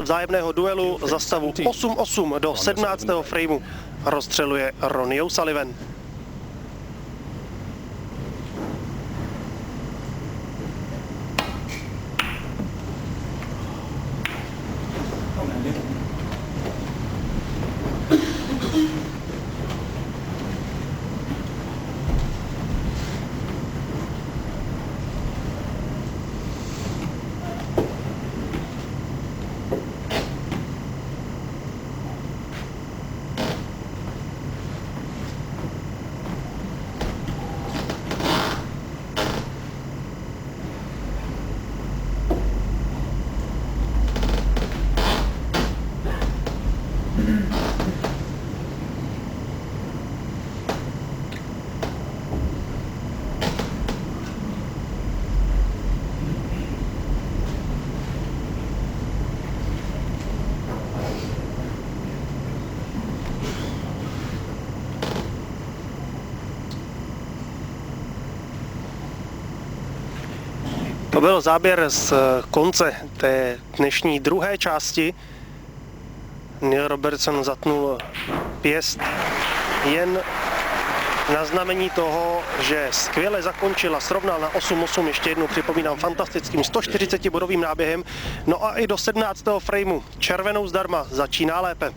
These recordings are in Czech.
vzájemného duelu za stavu 8-8 do 17. frameu rozstřeluje Ronnie O'Sullivan. To byl záběr z konce té dnešní druhé části. Neil Robertson zatnul pěst jen na znamení toho, že skvěle zakončil a srovnal na 8-8, ještě jednou připomínám, fantastickým 140-bodovým náběhem. No a i do 17. frameu červenou zdarma začíná lépe.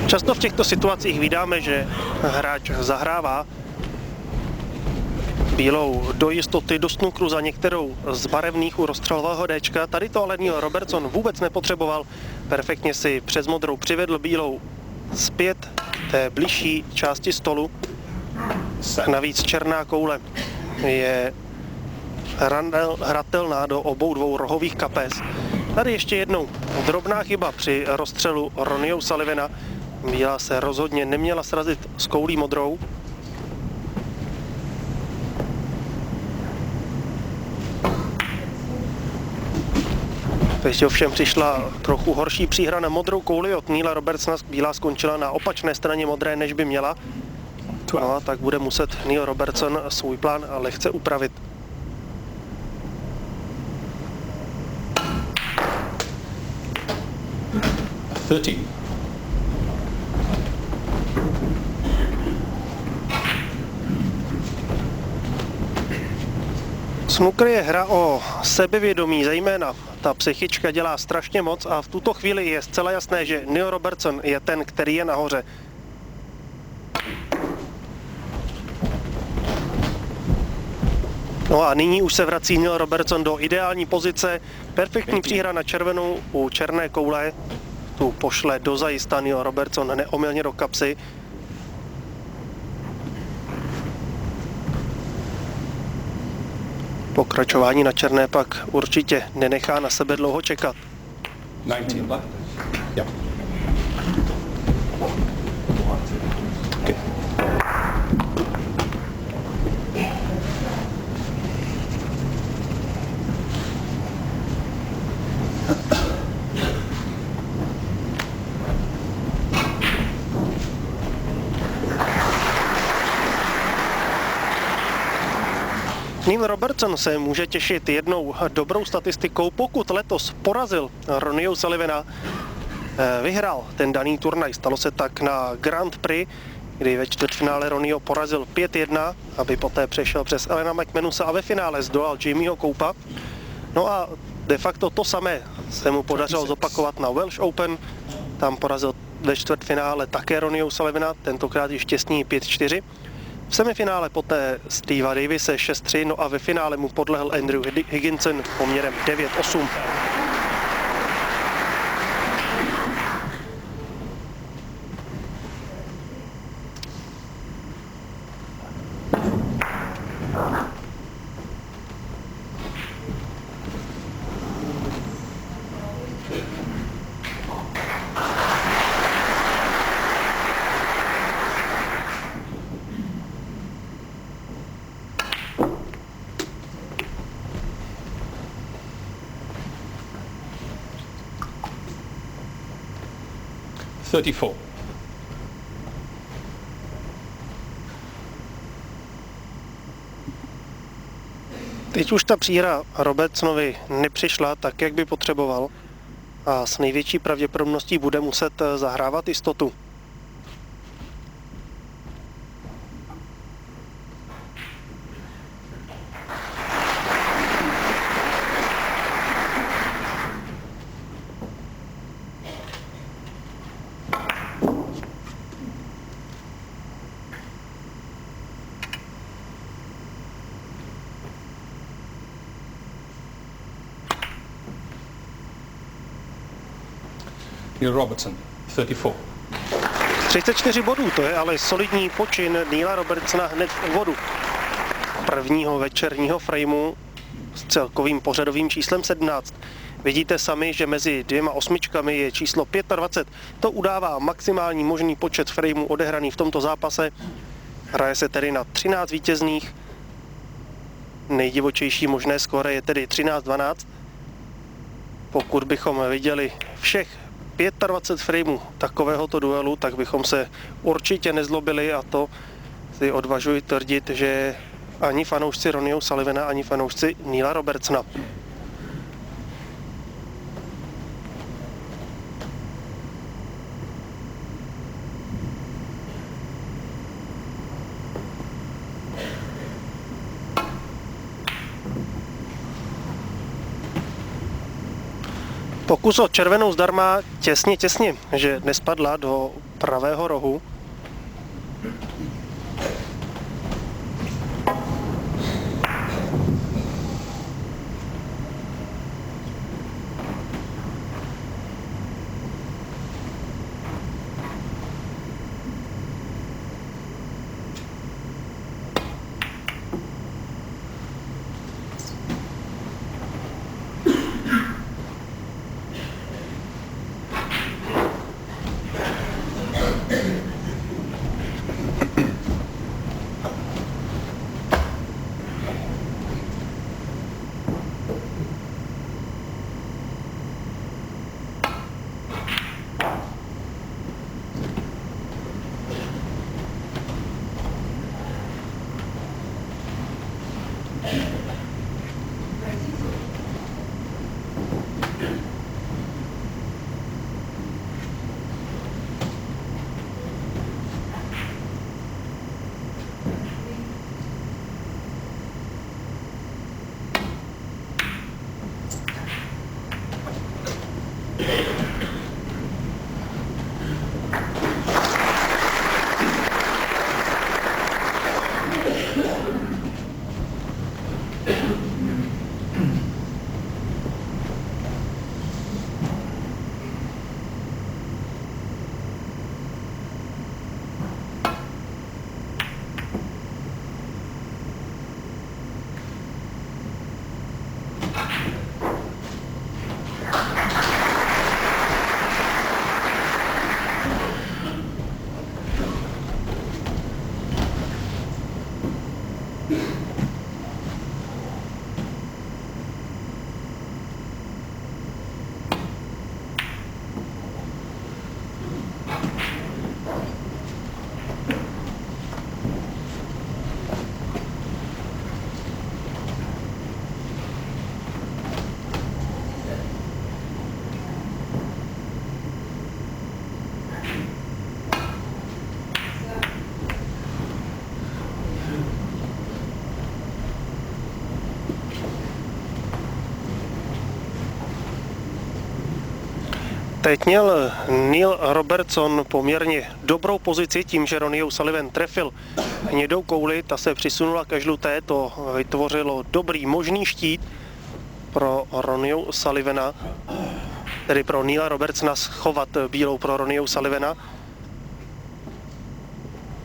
Často v těchto situacích vídáme, že hráč zahrává bílou do jistoty do snukru za některou z barevných u rozstřelového Dčka. Tady to ale Neil Robertson vůbec nepotřeboval. Perfektně si přes modrou přivedl bílou zpět té bližší části stolu. Navíc černá koule je hratelná do obou dvou rohových kapes. Tady ještě jednou drobná chyba při rozstřelu Ronnie O'Sullivana. Bílá se rozhodně neměla srazit s koulí modrou. Teď ovšem přišla trochu horší příhra na modrou kouli od Neila Robertsona. Bílá skončila na opačné straně modré, než by měla. No a tak bude muset Neil Robertson svůj plán lehce upravit. Snooker je hra o sebevědomí, zejména ta psychička dělá strašně moc a v tuto chvíli je zcela jasné, že Neil Robertson je ten, který je nahoře. No a nyní už se vrací Neil Robertson do ideální pozice, perfektní příhra na červenou u černé koule, tu pošle dozajista Neil Robertson neomylně do kapsy. Pokračování na černé pak určitě nenechá na sebe dlouho čekat. 19. Yep. Okay. Neil Robertson se může těšit jednou dobrou statistikou, pokud letos porazil Ronnie O'Sullivana, vyhrál ten daný turnaj. Stalo se tak na Grand Prix, kdy ve čtvrtfinále Ronnieho porazil 5-1, aby poté přešel přes Allena McManusa a ve finále zdolal Jamieho Coupa. No a de facto to samé se mu podařilo zopakovat na Welsh Open. Tam porazil ve čtvrtfinále také Ronnie O'Sullivana, tentokrát již těsný 5-4. V semifinále poté Steva Davise 6-3, no a ve finále mu podlehl Andrew Higginson poměrem 9-8. 34. Teď už ta příhra Robertsonovi nepřišla tak, jak by potřeboval a s největší pravděpodobností bude muset zahrávat jistotu. Neil Robertson, 34. 34 bodů, to je ale solidní počin Neila Robertsona hned v úvodu prvního večerního frameu s celkovým pořadovým číslem 17. Vidíte sami, že mezi dvěma osmičkami je číslo 25. To udává maximální možný počet frameů odehraný v tomto zápase. Hraje se tedy na 13 vítězných. Nejdivočejší možné skóre je tedy 13-12. Pokud bychom viděli všech 25 frameů takovéhoto duelu, tak bychom se určitě nezlobili a to si odvažuji tvrdit, že ani fanoušci Ronnie O'Sullivana, ani fanoušci Neila Robertsona. Pokus o červenou zdarma těsně, že nespadla do pravého rohu. Teď měl Neil Robertson poměrně dobrou pozici tím, že Ronnie O'Sullivan trefil hnědou kouli, ta se přisunula ke žluté, to vytvořilo dobrý možný štít pro Ronnie O'Sullivana, tedy pro Neila Robertsona schovat bílou pro Ronnie O'Sullivana.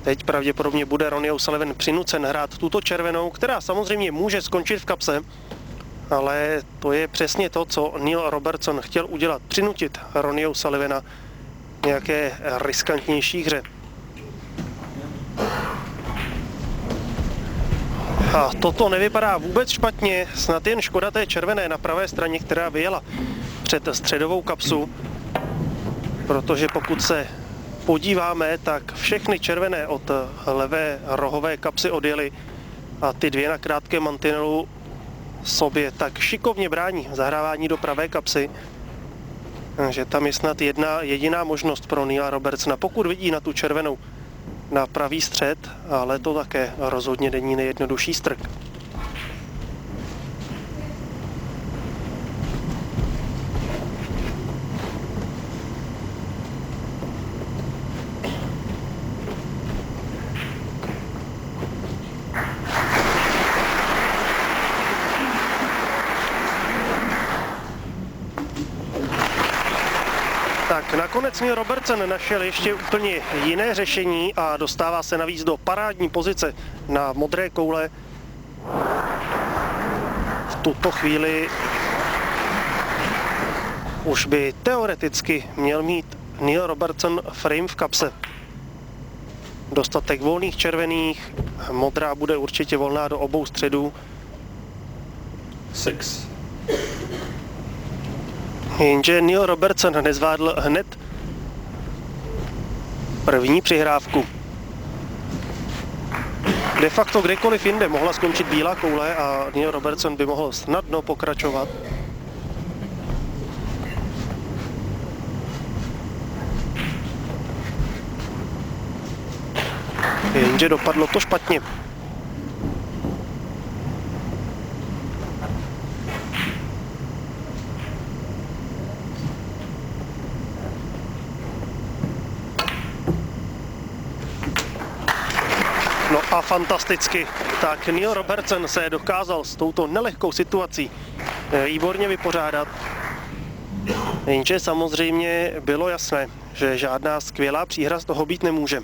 Teď pravděpodobně bude Ronnie O'Sullivan přinucen hrát tuto červenou, která samozřejmě může skončit v kapse, ale to je přesně to, co Neil Robertson chtěl udělat, přinutit Ronnie O'Sullivana nějaké riskantnější hře. A toto nevypadá vůbec špatně, snad jen škoda té červené na pravé straně, která vyjela před středovou kapsu, protože pokud se podíváme, tak všechny červené od levé rohové kapsy odjeli a ty dvě na krátkém mantinelu sobě tak šikovně brání zahrávání do pravé kapsy, že tam je snad jedna jediná možnost pro Neila Robertsona, pokud vidí na tu červenou na pravý střed, ale to také rozhodně není nejjednodušší strk. Tak nakonec Neil Robertson našel ještě úplně jiné řešení a dostává se navíc do parádní pozice na modré koule. V tuto chvíli už by teoreticky měl mít Neil Robertson frame v kapse. Dostatek volných červených, modrá bude určitě volná do obou středů. 6. Jenže Neil Robertson nezvládl hned první přihrávku. De facto kdekoliv jinde mohla skončit bílá koule a Neil Robertson by mohl snadno pokračovat. Jenže dopadlo to špatně. No a fantasticky. Tak Neil Robertson se dokázal s touto nelehkou situací výborně vypořádat. Jenže samozřejmě bylo jasné, že žádná skvělá příhra z toho být nemůže.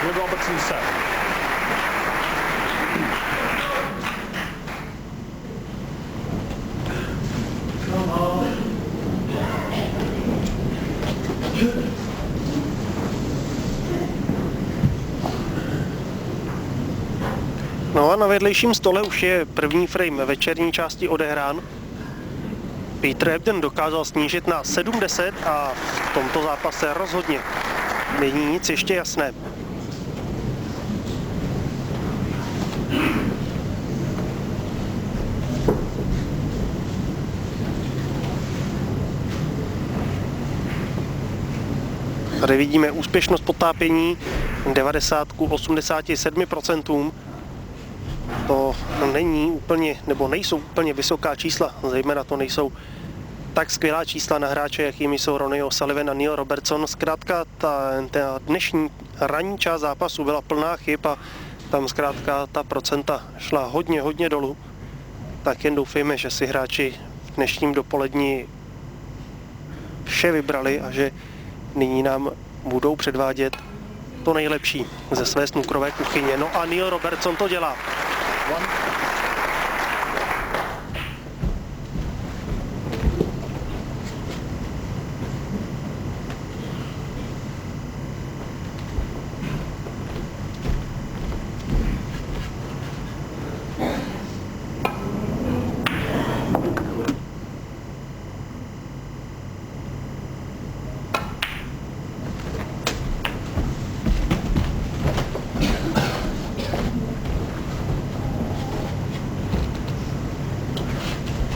Neil Robertson set. No a na vedlejším stole už je první frame večerní části odehrán. Peter Ebden dokázal snížit na 7-10 a v tomto zápase rozhodně není nic ještě jasné. Tady vidíme úspěšnost potápění 90 k 87%. To není úplně, nebo nejsou úplně vysoká čísla, zejména to nejsou tak skvělá čísla na hráče, jakými jsou Ronnie O'Sullivan a Neil Robertson. Zkrátka ta dnešní ranní část zápasu byla plná chyb a tam zkrátka ta procenta šla hodně dolů. Tak jen doufejme, že si hráči v dnešním dopolední vše vybrali a že nyní nám budou předvádět to nejlepší ze své snookerové kuchyně. No a Neil Robertson to dělá.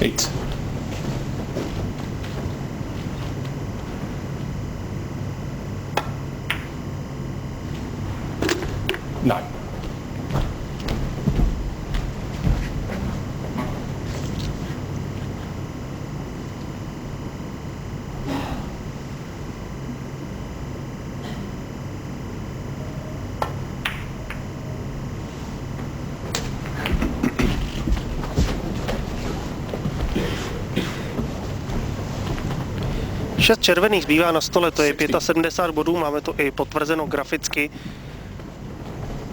Eight. Nine. Šest červených zbývá na stole, to je 75 bodů, máme to i potvrzeno graficky.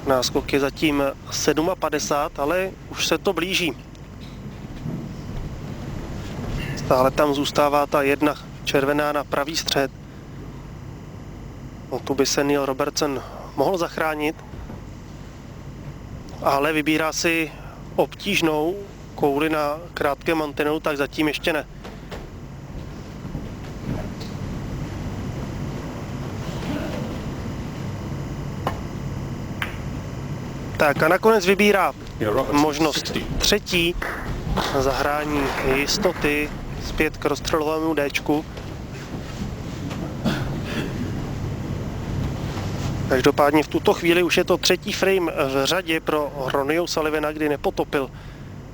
Náskok je zatím 57, ale už se to blíží. Stále tam zůstává ta jedna červená na pravý střed. No, tu by se Neil Robertson mohl zachránit, ale vybírá si obtížnou kouli na krátkém mantinelu, tak zatím ještě ne. Tak a nakonec vybírá možnost třetí zahrání jistoty zpět k rozstřelovému Dčku. Každopádně v tuto chvíli už je to třetí frame v řadě pro Ronnie O'Sullivana, kdy nepotopil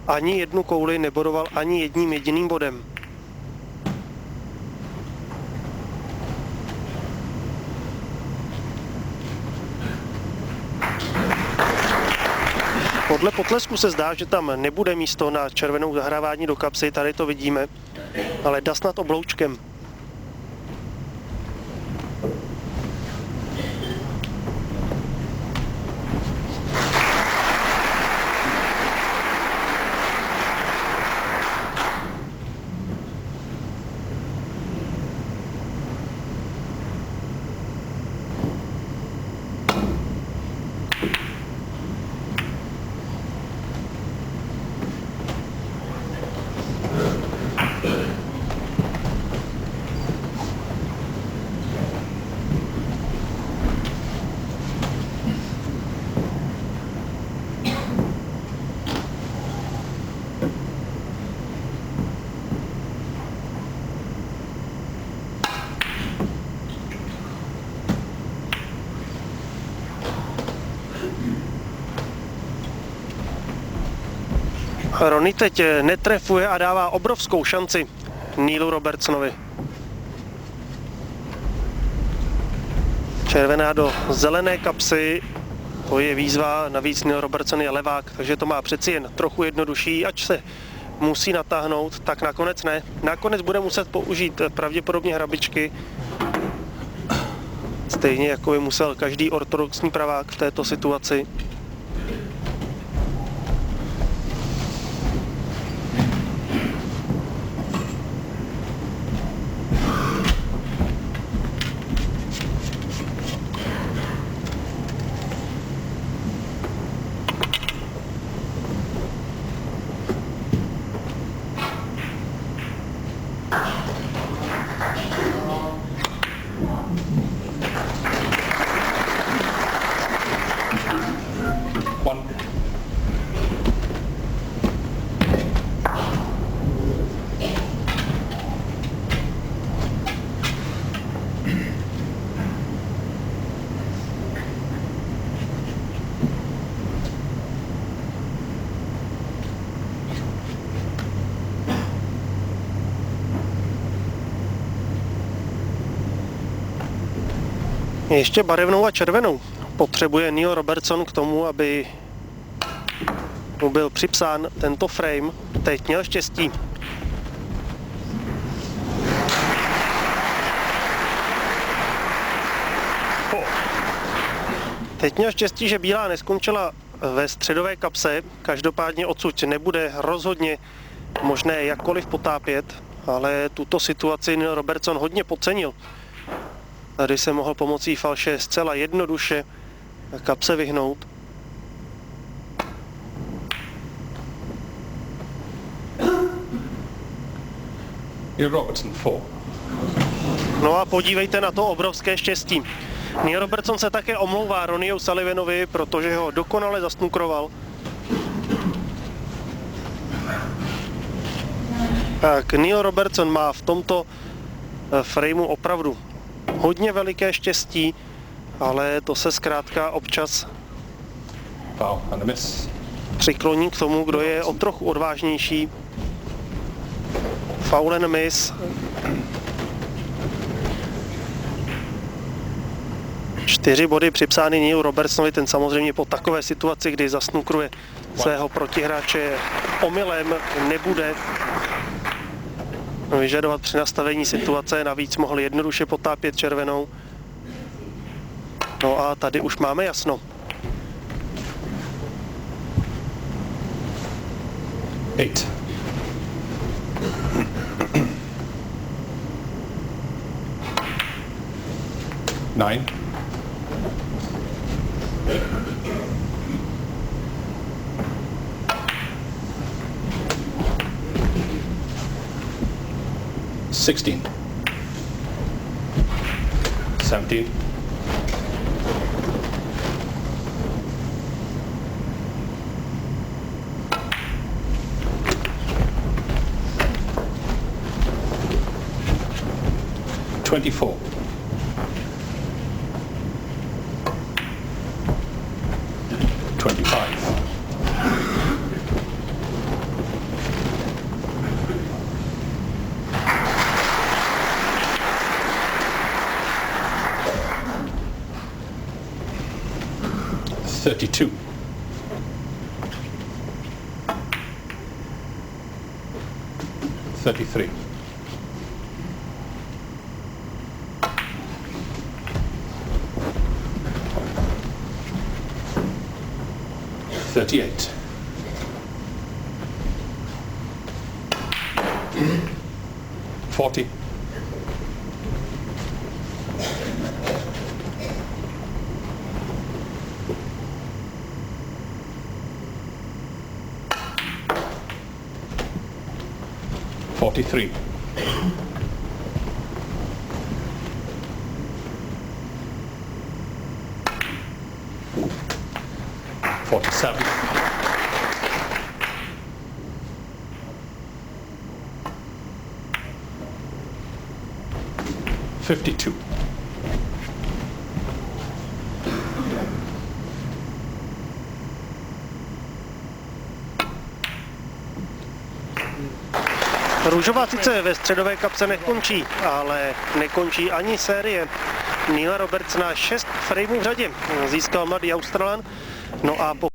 ani jednu kouli, nebodoval ani jedním jediným bodem. Podle potlesku se zdá, že tam nebude místo na červenou zahrávání do kapsy, tady to vidíme, ale dá snad obloučkem. Ronnie teď netrefuje a dává obrovskou šanci Neilu Robertsonovi. Červená do zelené kapsy, to je výzva, navíc Neil Robertson je levák, takže to má přeci jen trochu jednodušší, ač se musí natáhnout, tak nakonec ne. Nakonec bude muset použít pravděpodobně hrabičky, stejně jako by musel každý ortodoxní pravák v této situaci. Ještě barevnou a červenou potřebuje Neil Robertson k tomu, aby mu byl připsán tento frame. Teď měl štěstí. Teď měl štěstí, že bílá neskončila ve středové kapse. Každopádně odsud nebude rozhodně možné jakkoliv potápět, ale tuto situaci Neil Robertson hodně podcenil. Tady se mohl pomocí falše zcela jednoduše kapse vyhnout. Robertson 4. No a podívejte na to obrovské štěstí. Neil Robertson se také omlouvá Ronnie O'Sullivanovi, protože ho dokonale zasnukroval. Tak Neil Robertson má v tomto frameu opravdu hodně veliké štěstí, ale to se zkrátka občas přikloní k tomu, kdo je o trochu odvážnější. Foul and miss. 4 body připsány Neilu Robertsonovi, ten samozřejmě po takové situaci, kdy zasnukruje svého protihráče omylem, nebude vyžadovat při nastavení situace, navíc mohl jednoduše potápět červenou. No a tady už máme jasno. 8. Nine. 16. 17. 24. 25. 32. 33. 38. 40. 43. 47. 52. Růžová sice ve středové kapse nekončí, ale nekončí ani série. Neil Roberts na 6 frameů v řadě získal mladý Australan, no a po